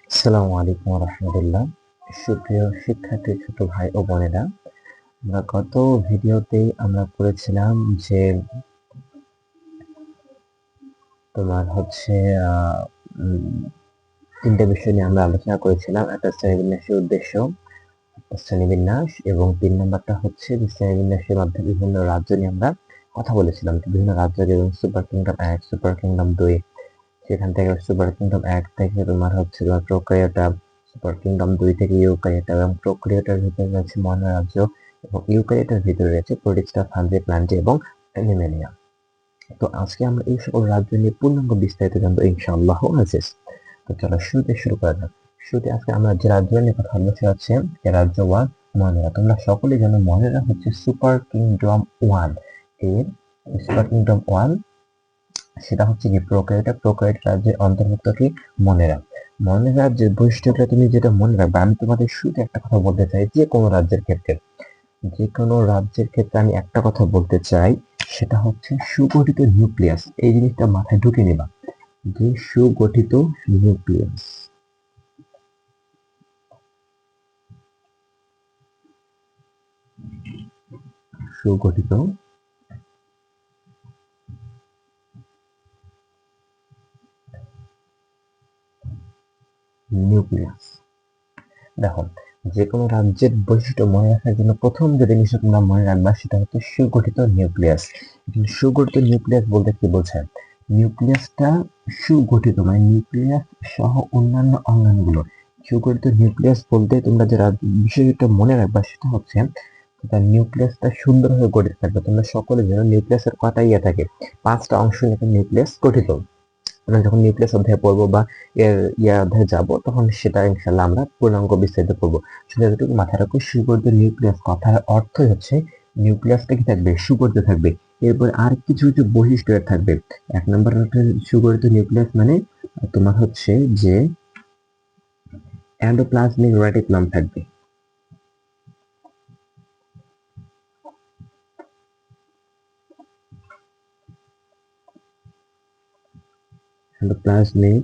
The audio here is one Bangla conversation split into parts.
আসসালামু আলাইকুম রহমতুল্লাহ। সুপ্রিয় শিক্ষার্থী ছোট ভাই ও বোনেরা, আমরা গত ভিডিওতেই আমরা করেছিলাম যে তোমার হচ্ছে আহ, উম, তিনটে বিষয় নিয়ে আমরা আলোচনা করেছিলাম। একটা শ্রেণীবিন্যাসের উদ্দেশ্য, শ্রেণীবিন্যাস, এবং 3 নম্বরটা হচ্ছে যে শ্রেণীবিন্যাসের মাধ্যমে বিভিন্ন রাজ্য নিয়ে আমরা কথা বলেছিলাম। তো বিভিন্ন রাজ্য যেমন সুপার কিংডম 1, সুপার কিংডম 2, সেখান থেকে সুপার কিংডম 1 থেকে তোমার হচ্ছে তোমার প্রোক্রিয়াটা, সুপার কিংডম 2 থেকে ইউক্যারিওটা, এবং প্রোক্রিয়াটার ভিতরে রয়েছে মহান রাজ্য, এবং ইউক্যারিওটার ভিতরে রয়েছে প্রোটিস্টা, ফাঞ্জি, প্ল্যান্টি এবং অ্যানিমেলিয়া। তো আজকে আমরা এই সকল রাজ্য নিয়ে পূর্ণাঙ্গ বিস্তারিত জানবো ইনশাআল্লাহ আজিজ। তো চলো শুরুতে শুরু করা যাক। শুরুতে আজকে আমরা যে রাজ্য নিয়ে কথা বলবো সেটা হচ্ছে রাজ্য 1 মনেরা। তোমরা সকলেই জানো মনেরা হচ্ছে সুপার কিংডম 1 এর, সুপার কিংডম 1 সেটা হচ্ছে কি প্রোক্যারিওট রাজ্যের অন্তর্ভুক্ত কি মনেরা। মনের রাজ্যের বৈশিষ্ট্যটা তুমি যেটা মনে রাখবে, আমি তোমাদের শুরুতে একটা কথা বলতে চাই। যে কোনো রাজ্যের ক্ষেত্রে আমি একটা কথা বলতে চাই, সেটা হচ্ছে সুগঠিত নিউক্লিয়াস। এই জিনিসটা মাথায় ঢুকে নিবা, যে সুগঠিত নিউক্লিয়াস, সুগঠিত নিউক্লিয়াস। দেখো, যে কোনো রাজ্যের বৈশিষ্ট্য মনে রাখার জন্য প্রথম যে জিনিসটা তোমরা মনে রাখবা সেটা হচ্ছে সুগঠিত নিউক্লিয়াস। সুগঠিত নিউক্লিয়াস বলতে কি বোঝায়? নিউক্লিয়াসটা সুগঠিত, মানে নিউক্লিয়াস সহ অন্যান্য অঙ্গাণুগুলো। সুগঠিত নিউক্লিয়াস বলতে তোমরা যে বিষয়টা মনে রাখবা সেটা হচ্ছে তার নিউক্লিয়াসটা সুন্দরভাবে গঠিত থাকবে। তোমরা সকলে জানো নিউক্লিয়াসের কটা ইয়ে থাকে, 5টা অংশ নিয়ে একটা নিউক্লিয়াস গঠিত। আমরা যখন নিউক্লিয়াস অধ্যায়ে পড়বো বা এর অধ্যায়ে যাব, তখন সেটা ইনশাল্লাহ আমরা পূর্ণাঙ্গ বিস্তারিত পড়বো। শুধু এতটুকু মাথায় রাখো, সুগঠিত নিউক্লিয়াস কথার অর্থই হচ্ছে নিউক্লিয়াসটা কি থাকবে, সুগঠিত থাকবে। এরপর আর কিছু কিছু বৈশিষ্ট্য এর থাকবে। 1 নম্বর হচ্ছে সুগঠিত নিউক্লিয়াস মানে তোমার হচ্ছে যে এন্ডোপ্লাজমিক রেটিকুলাম থাকবে। এন্ডোপ্লাজমিক,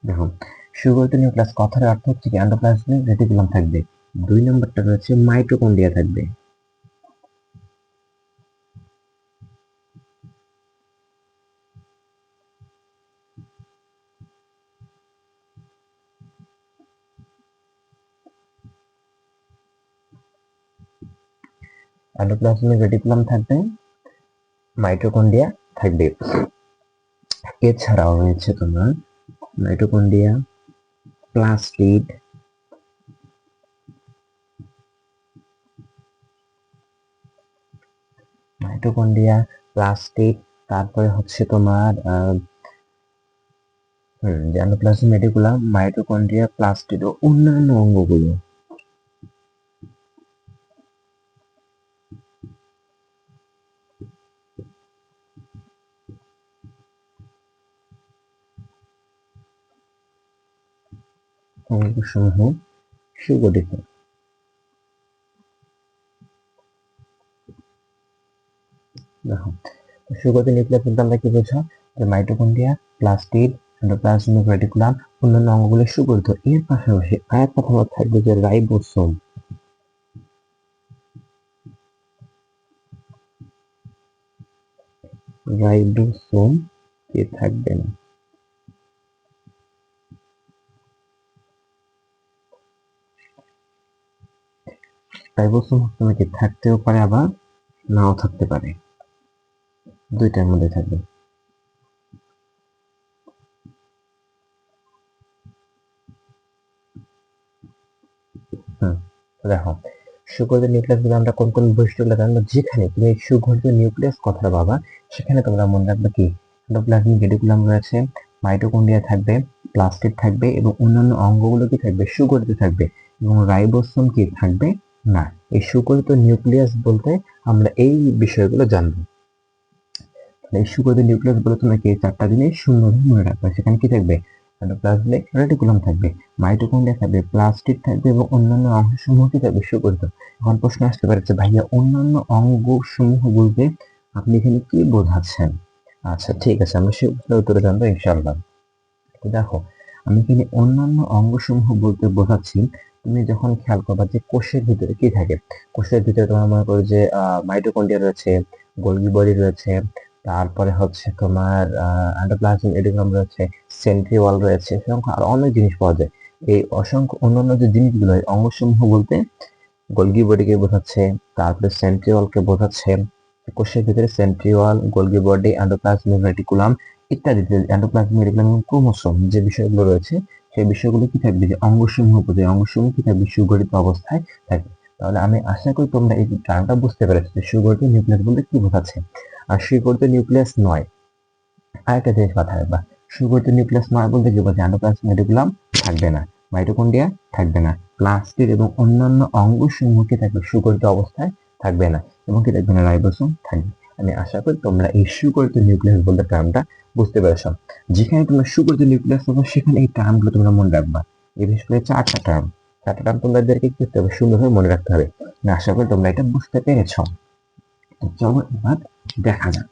দেখো, সুগঠিত নিউক্লিয়াস কথার অর্থ হচ্ছে কি এন্ডোপ্লাজমিক রেটিকুলাম থাকবে। 2 নম্বরটা রয়েছে মাইটোকন্ড্রিয়া থাকবে। এন্ডোপ্লাজমিক রেটিকুলাম থাকবে, মাইটোকন্ড্রিয়া থাকবে। এছাড়াও রয়েছে তোমার মাইটোকন্ড্রিয়া, প্লাস্টিড, মাইটোকন্ড্রিয়া, প্লাস্টিড, তারপরে হচ্ছে তোমার এন্ডোপ্লাজমিক রেটিকুলাম, মাইটোকন্ড্রিয়া, প্লাস্টিড ও অন্যান্য অঙ্গগুলো। অঙ্গসমূহ সুগঠিত। দেখো, সুগঠিত নিউক্লিয়াস বলতে আমরা কি বোঝো, যে মাইটোকন্ড্রিয়া, প্লাস্টিড, এন্ডোপ্লাজমিক রেটিকুলাম, অন্যান্য অঙ্গগুলো সুগঠিত। এর পাশাপাশি আরেকটা তোমার থাকবে যে রাইবোসোম। রাইবোসোম কি থাকবে না? রাইবোসোম তোমার কি থাকতেও পারে, আবার নাও থাকতে পারে, দুইটার মধ্যে থাকবে। হুম, দেখো, সুগঠিত নিউক্লিয়াস গুলো আমরা কোন কোন বৈশিষ্ট্যগুলো জানবো। যেখানে তুমি সুগঠিত নিউক্লিয়াস কথাটা পাবা, সেখানে তোমরা মনে রাখবে কি এন্ডোপ্লাজমিক রেটিকুলাম রয়েছে, মাইটোকন্ড্রিয়া থাকবে, প্লাস্টিড থাকবে, এবং অন্যান্য অঙ্গগুলো কি থাকবে, সুগঠিত থাকবে, এবং রাইবোসোম কি থাকবে না। এই সুগঠিত নিউক্লিয়াস বলতে আমরা এই বিষয়গুলো জানবো। এই সুগঠিত নিউক্লিয়াস গুলো তোমরা কি 4টা জিনিস সুন্দরভাবে মনে রাখবে। সেখানে কি থাকবে, সাইটোপ্লাজমিক রেটিকুলাম থাকবে, মাইটোকন্ড্রিয়া থাকবে, প্লাস্টিড থাকবে এবং অন্যান্য অংশসমূহ কি থাকবে? সুগঠিত। এখন প্রশ্ন আসতে পারে যে ভাইয়া অন্যান্য অঙ্গসমূহ বলতে আপনি এখানে কি বোঝাচ্ছেন? আচ্ছা ঠিক আছে, আমরা সেই প্রশ্নের উত্তরে জানবো ইনশাআল্লাহ। তো দেখো, আমি এখানে অন্যান্য অঙ্গসমূহ বলতে বোঝাচ্ছি, তুমি যখন খেয়াল করবা যে কোষের ভিতরে কি থাকে, কোষের ভিতরে তোমার মনে করো যে মাইটোকন্ড্রিয়া রয়েছে, গোলগি বডি রয়েছে, তারপরে হচ্ছে তোমার এন্ডোপ্লাজমিক রেটিকুলাম রয়েছে, সেন্ট্রিওল রয়েছে, এরকম আরো অনেক জিনিস পাওয়া যায়। এই অসংখ্য অন্যান্য যে জিনিসগুলো হয়, অঙ্গসমূহ বলতে গোলগি বডিকে বোঝাচ্ছে, তারপরে সেন্ট্রিওলকে বোঝাচ্ছে, কোষের ভিতরে centriole, Golgi body, endoplasmic reticulum ইত্যাদি, এন্ডোপ্লাজমিক রেটিকুলাম এবং ক্রোমোসোম যে বিষয়গুলো রয়েছে, সেই বিষয়গুলো কি থাকবে? যে অঙ্গসমূহ বোঝায়, অঙ্গসমূহ কি থাকবে? সুগঠিত অবস্থায় থাকবে। তাহলে আমি আশা করি তোমরা এই টার্মটা বুঝতে পেরেছো যে সুগঠিত নিউক্লিয়াস বলতে কি বোঝাচ্ছে। আর সুগঠিত নিউক্লিয়াস নয়, আরেকটা জিনিস মাথায় রাখবা, সুগঠিত নিউক্লিয়াস নয় বলতে কি বোঝায়? এন্ডোপ্লাজমিক রেটিকুলাম থাকবে না, মাইটোকন্ড্রিয়া থাকবে না, প্লাস্টিড এবং অন্যান্য অঙ্গসমূহ কি থাকবে? সুগঠিত অবস্থায় থাকবে না, এবং কি থাকবে না? রাইবোসোম থাকবে। আমি আশা করি তোমরা এই সুগঠিত নিউক্লিয়াস বলতে টার্মটা বুঝতে পেরেছো। যেখানে তোমরা সুগঠিত নিউক্লিয়াস পাবো সেখানে এই টার্মগুলো তোমরা মনে রাখবা। এই বিশেষ করে চারটা টার্ম তোমাদেরকে কি করতে হবে? সুন্দরভাবে মনে রাখতে হবে। আমি আশা করি তোমরা এটা বুঝতে পেরেছো। তো চলো এবার দেখা যাক।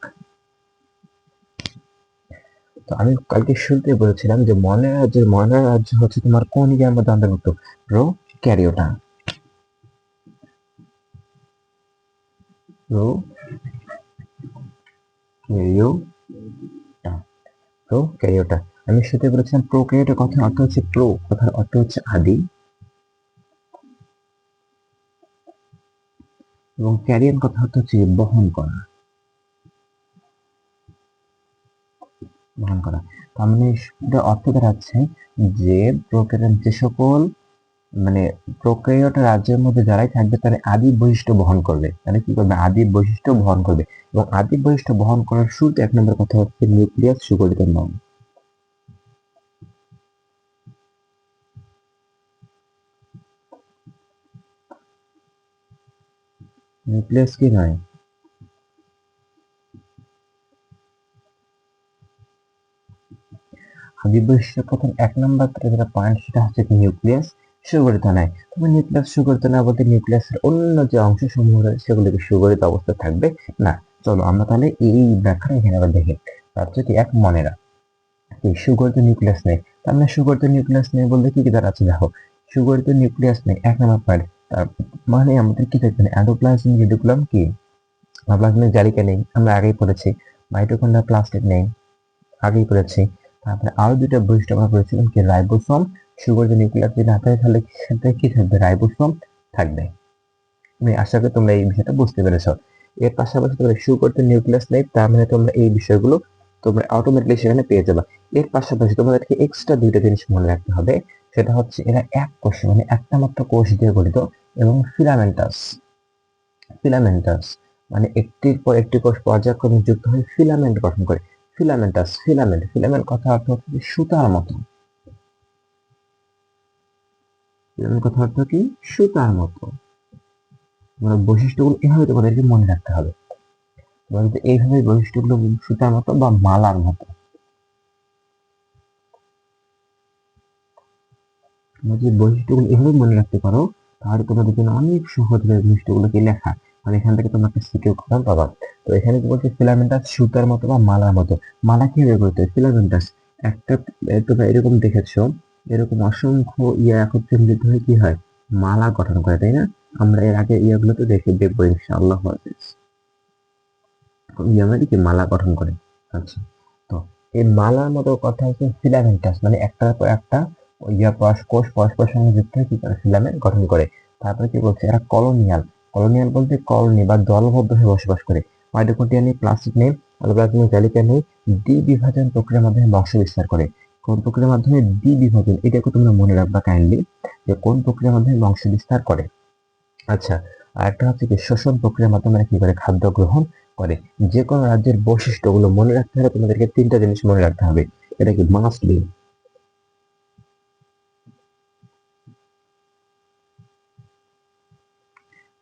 তো আমি কালকে শুরুতে বলেছিলাম যে মনের রাজ্য হচ্ছে তোমার কোন ইয়ার মধ্যে অন্তর্ভুক্ত? Prokaryota. Prokaryota, prokaryota. আমি শুরুতে বলেছিলাম প্রো ক্যারিওটা কথার অর্থ হচ্ছে প্রো কথার অর্থ হচ্ছে আদি, এবং ক্যারিয়ান কথা অর্থ হচ্ছে বহন করা, বহন করা। তার মানে এটা অর্থ দাঁড়াচ্ছে যে প্রোক্যারিয়ান যে সকল মানে প্রোক্যারিওট রাজ্যের মধ্যে যারাই থাকবে তারা আদি বৈশিষ্ট্য বহন করবে, তাহলে কি করবে? আদি বৈশিষ্ট্য বহন করবে। এবং আদি বৈশিষ্ট্য বহন করার শুরুতে এক নম্বর কথা হচ্ছে নিউক্লিয়াস সুগঠিত নয়। নিউক্লিয়াস কি নয়? আদি বৈশিষ্ট্য প্রথম এক নম্বর যেটা পয়েন্ট সেটা হচ্ছে নিউক্লিয়াস সুগঠিত নয়। তবে নিউক্লিয়াস সুগঠিত না বলতে নিউক্লিয়াসের অন্য যে অংশ সমূহ রয়েছে সেগুলিকে সুগঠিত অবস্থা থাকবে না। চলো আমরা তাহলে এই ব্যাখ্যা এখানে আবার দেখি। তার যদি এক মনে রাখ, এই সুগঠিত নিউক্লিয়াস নেই, তার মানে সুগঠিত নিউক্লিয়াস নেই বলতে কি কি দাঁড়াচ্ছে দেখো, সুগঠিত নিউক্লিয়াস নেই এক নম্বর পয়েন্ট, তার মানে আমাদের কি থাকবে না? এন্ডোপ্লাজমিক রেটিকুলাম কি? প্লাজমিক জালিকা নেই, আমরা আগেই পড়েছি। মাইটোকন্ড্রিয়া প্লাস্টিড নেই, আগেই পড়েছি। তারপরে আরো দুইটা বৈশিষ্ট্য আমরা পড়েছিলাম কি? রাইবোসোম। সুগঠিত নিউক্লিয়াস যদি না থাকে তাহলে সাথে কি থাকবে? রাইবোসোম থাকবে। আমি আশা করি তোমরা এই বিষয়টা বুঝতে পেরেছো। এর পাশাপাশি তোমরা সুগঠিত নিউক্লিয়াস নেই, তার মানে তোমরা এই বিষয়গুলো তোমরা অটোমেটিকলি সেখানে পেয়ে যাবে। এর পাশাপাশি তোমাদেরকে এক্সট্রা দুইটা জিনিস মনে রাখতে হবে, সেটা হচ্ছে এরা এক কোষ মানে একটা মাত্র কোষ দিয়ে গঠিত, এবং ফিলামেন্টাস। ফিলামেন্টাস মানে একটির পর একটি কোষ পর্যায়ক্রমে যুক্ত হয়ে ফিলামেন্ট গঠন করে। ফিলামেন্টাস, ফিলামেন্ট কথা অর্থ হচ্ছে যে সুতার মতো। ফিলামেন্ট কথা অর্থ কি? সুতার মতো। মানে বৈশিষ্ট্যগুলো এভাবে তোমাদেরকে মনে রাখতে হবে। তোমাদের এইভাবে বৈশিষ্ট্যগুলো সুতার মতো বা মালার মতো। তোমরা যদি বৈশিষ্ট্যগুলো এভাবে মনে রাখতে পারো তাহলে তোমাদের জন্য অনেক সহজ হবে বৈশিষ্ট্যগুলোকে লেখা। মানে এখান থেকে তোমরা একটা সিকিউ কমন পাবা। তো এখানে কি বলছে? ফিলামেন্টাস সুতার মতো বা মালার মতো। মালা কিভাবে করতে হয়? ফিলামেন্টাস একটা তোমরা এরকম দেখেছো, এরকম অসংখ্য ইয়া একত্রে মিলিত হয়ে কি হয়? মালা গঠন করে, তাই না? আমরা এর আগে ইয়াগুলো তো দেখবো ইনশাআল্লাহ। ইয়া মানে কি? মালা গঠন করে। আচ্ছা, তো এই মালার মতো কথা হচ্ছে ফিলামেন্টাস, মানে একটার পর একটা কোষ পরস্পরের সঙ্গে যুক্ত হয়ে কি করে? ফিলামেন্ট গঠন করে। তারপরে কি বলছে? এরা কলোনিয়াল। কলোনিয়াল বলতে কলোনি বা দলবদ্ধ হয়ে বসবাস করে। মাইটোকন্ড্রিয়া নেই, প্লাস্টিড নেই, প্লাজমিক জালিকা নেই, দ্বিবিভাজন প্রক্রিয়ার মাধ্যমে বংশ বিস্তার করে। কোন প্রক্রিয়ার মাধ্যমে? দ্বিবিভাজন। এটাকে তোমরা মনে রাখবা কাইন্ডলি, যে কোন প্রক্রিয়ার মাধ্যমে বংশ বিস্তার করে। আচ্ছা, আরেকটা হচ্ছে কি? শ্বসন প্রক্রিয়ার মাধ্যমে কি করে? খাদ্য গ্রহণ করে। যে কোনো রাজ্যের বৈশিষ্ট্যগুলো মনে রাখতে হলে তোমাদেরকে তিনটা জিনিস মনে রাখতে হবে। এটা কি? Must be.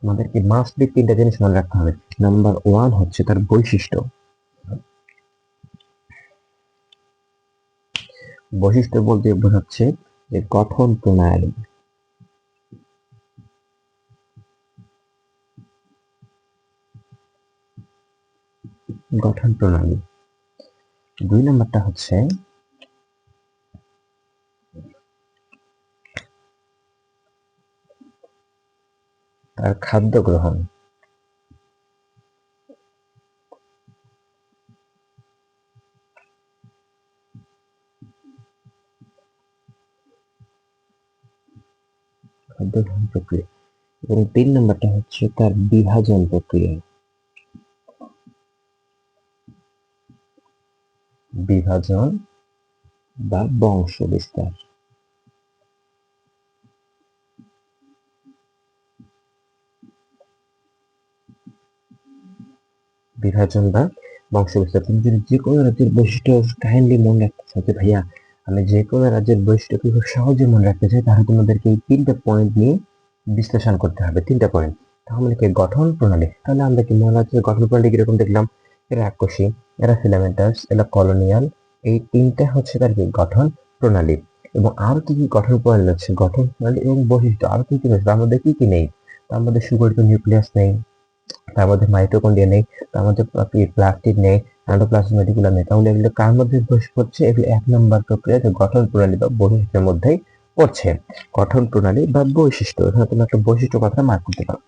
তোমাদেরকে মাস্ট বি তিনটা জিনিস মনে রাখতে হবে। নাম্বার ওয়ান হচ্ছে তার বৈশিষ্ট্য। বৈশিষ্ট্য বলতে বোঝাচ্ছে যে গঠন প্রণালী। গঠন প্রণালী। 2 নম্বরটা হচ্ছে তার খাদ্য গ্রহণ। খাদ্য গ্রহণ প্রক্রিয়া। এবং 3 নম্বরটা হচ্ছে তার বিভাজন প্রক্রিয়া। বিভাজন বা বংশ বিস্তার। বিভাজন বা বংশ বিস্তার। তুমি যদি যে কোনো রাজ্যের বৈশিষ্ট্য কাইন্ডলি মনে রাখতে চাও যে ভাইয়া আমি যে কোনো রাজ্যের বৈশিষ্ট্য খুব সহজে মনে রাখতে চাই, তাহলে তোমাদেরকে এই 3টা পয়েন্ট নিয়ে বিশ্লেষণ করতে হবে। 3টা পয়েন্ট। তাহলে কি গঠন প্রণালী, তাহলে আমরা কি মনে রাজ্যের গঠন প্রণালী কিরকম দেখলাম? এরা এককোষী, এরা ফিলামেন্টাস, এরা কলোনিয়াল। এই 3টা হচ্ছে তার কি গঠন প্রণালী। এবং আরো কি কি গঠন প্রণালী আছে? গঠন প্রণালী এবং বৈশিষ্ট্য আরো কি কি রয়েছে? তার মধ্যে কি কি নেই? তার মধ্যে সুগঠিত নিউক্লিয়াস নেই, তার মধ্যে মাইটোকন্ড্রিয়া নেই, তার মধ্যে প্লাস্টিড নেই, এন্ডোপ্লাজমিক রেটিকুলাম নেই। তাহলে এগুলো কার মধ্যে পড়ছে? এগুলো 1 নম্বর প্রক্রিয়া, যে গঠন প্রণালী বা বৈশিষ্ট্যের মধ্যেই পড়ছে। গঠন প্রণালী বা বৈশিষ্ট্য, এখানে তুমি একটা বৈশিষ্ট্য কথা মার্ক করতে পারো।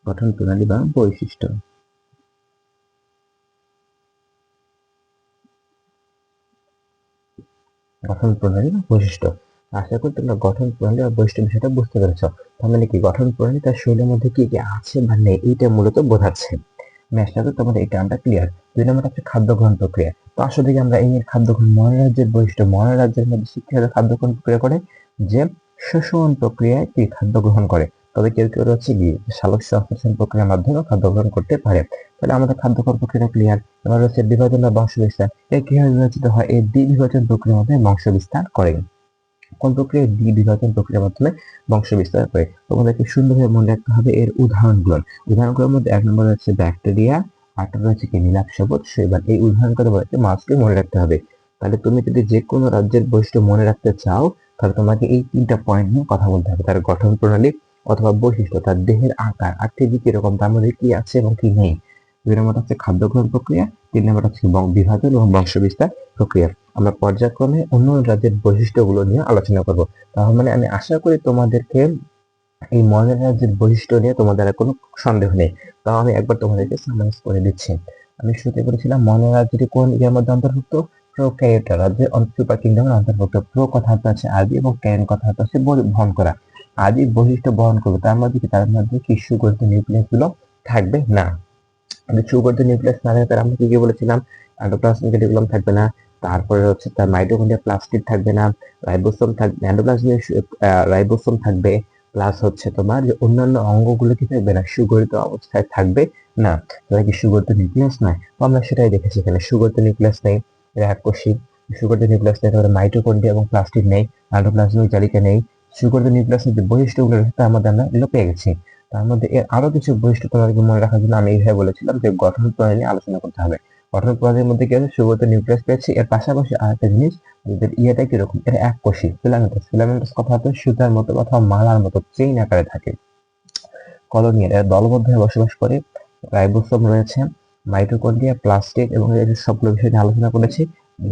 গঠন প্রণালী বা বৈশিষ্ট্য। গঠন প্রণালী বা বৈশিষ্ট্য। আশা করি তোমরা গঠন প্রণালী বা বৈশিষ্ট্য বিষয়টা বুঝতে পেরেছ। তার মানে কি গঠন প্রণালী তার শরীরের মধ্যে কি কি আছে বা নেই, এইটা মূলত বোঝাচ্ছে। আমি আশা করি তোমাদের এই টার্মটা ক্লিয়ার। 2 নম্বর হচ্ছে খাদ্য গ্রহণ প্রক্রিয়া। তো আসলে দেখি আমরা এই খাদ্য গ্রহণ মনের রাজ্যের বৈশিষ্ট্য, মনের রাজ্যের মধ্যে শিক্ষার খাদ্য গ্রহণ প্রক্রিয়া করে যে শোষণ প্রক্রিয়ায় কি খাদ্য গ্রহণ করে। তবে কেউ কেউ হচ্ছে কি সালোক সংশ্লেষণ প্রক্রিয়ার মাধ্যমে খাদ্য গ্রহণ করতে পারে। তাহলে আমাদের খাদ্য গ্রহণ প্রক্রিয়া ক্লিয়ার। এবার হচ্ছে বিভাজন বা বংশ বিস্তার। এর কিভাবে বিভাজিত হয়? এই দ্বিবিভাজন প্রক্রিয়ার মাধ্যমে বংশ বিস্তার করে। কোন প্রক্রিয়ায়? দ্বিবিভাজন প্রক্রিয়ার মাধ্যমে বংশ বিস্তার করে। তোমাদেরকে সুন্দরভাবে মনে রাখতে হবে এর উদাহরণগুলো। উদাহরণগুলোর মধ্যে 1 নম্বর হচ্ছে ব্যাকটেরিয়া, 8 নম্বর হচ্ছে কি নীলাভ সবুজ শৈবাল। এই উদাহরণগুলো মাস্টলি মনে রাখতে হবে। তাহলে তুমি যদি যে কোনো রাজ্যের বৈশিষ্ট্য মনে রাখতে চাও, তাহলে তোমাকে এই 3টা পয়েন্ট নিয়ে কথা বলতে হবে। তার গঠন প্রণালী অথবা বৈশিষ্ট্য, তার দেহের আকার, আকৃতি কিরকম, তার মধ্যে কি আছে এবং কি নেই। 2 নম্বর হচ্ছে খাদ্য গ্রহণ প্রক্রিয়া, 3 নম্বর হচ্ছে বিভাজন এবং বংশ বিস্তার প্রক্রিয়া। আমরা পর্যায়ক্রমে অন্য রাজ্যের বৈশিষ্ট্যগুলো নিয়ে আলোচনা করব। তার মানে আমি আশা করি তোমাদেরকে এই মনের রাজ্যের বৈশিষ্ট্য নিয়ে তোমাদের আর কোনো সন্দেহ নেই। তাও আমি একবার তোমাদেরকে সামারাইজ করে দিচ্ছি। আমি শুরুতে বলেছিলাম মনের রাজ্যটি কোন ইয়ার মধ্যে অন্তর্ভুক্ত? প্রোক্যারিওটা রাজ্যের সুপার কিংডমের অন্তর্ভুক্ত। প্রো কথা আছে আদি এবং ক্যারিন কথা আছে বহন করা। আদি বৈশিষ্ট্য বহন করবে, তার মধ্যে কি সুগঠিত নিউক্লিয়াস গুলো থাকবে না। সুগঠিত নিউক্লিয়াস না থাকলে আমরা কি কি বলেছিলাম? এন্ডোপ্লাজমিক রেটিকুলাম থাকবে না, তারপরে হচ্ছে তার মাইটোকন্ড্রিয়া প্লাস্টিড থাকবে না, রাইবোসোম থাকবে, এন্ডোপ্লাজমিক রাইবোসোম থাকবে, প্লাস হচ্ছে তোমার যে অন্যান্য অঙ্গগুলো কি থাকবে না, সুগঠিত অবস্থায় থাকবে না। তাহলে কি সুগঠিত নিউক্লিয়াস নয়? তো আমরা সেটাই দেখেছি এখানে, সুগঠিত নিউক্লিয়াস নেই, এককোষী। সুগঠিত নিউক্লিয়াস নেই, তারপরে মাইটোকন্ড্রিয়া এবং প্লাস্টিড নেই, এন্ডোপ্লাজমিক জালিকা নেই। সুগঠিত নিউক্লিয়াসের যে বৈশিষ্ট্যগুলো রয়েছে তার মধ্যে আমরা এগুলো পেয়ে গেছি। তার মধ্যে এর আরো কিছু বৈশিষ্ট্য তোমাদেরকে মনে রাখার জন্য আমি এইভাবে বলেছিলাম যে গঠন প্রণালী আলোচনা করতে হবে। গঠন প্রণালীর মধ্যে কি আছে? সুগঠিত নিউক্লিয়াস পেয়েছি, এর পাশাপাশি আরেকটা জিনিস, এদের ইয়েটা কিরকম, এর এককোষী ফিলামেন্টাস। ফিলামেন্টাস কথা হচ্ছে সুতার মতো অথবা মালার মতো চেইন আকারে থাকে। কলোনিয়াল, এরা দলবদ্ধ হয়ে বসবাস করে। রাইবোসোম রয়েছে, মাইটোকন্ড্রিয়া, প্লাস্টিড এবং এই সবগুলো বিষয় নিয়ে আলোচনা করেছি।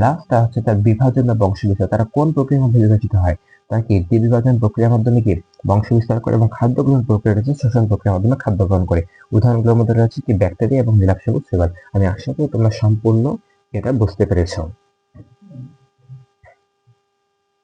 লাস্টটা হচ্ছে তার বিভাজন বা বংশ বিস্তার। তারা কোন প্রক্রিয়ার মধ্যে বিভাজিত হয়? তারা কি দ্বিবিভাজন প্রক্রিয়ার মাধ্যমে কি বংশ বিস্তার করে, এবং খাদ্য গ্রহণ প্রক্রিয়া রয়েছে শোষণ প্রক্রিয়ার মাধ্যমে খাদ্য গ্রহণ করে। উদাহরণগুলোর মধ্যে রয়েছে কি ব্যাকটেরিয়া এবং নীলাভ সবুজ শৈবাল। আমি আশা করি তোমরা সম্পূর্ণ এটা বুঝতে পেরেছো।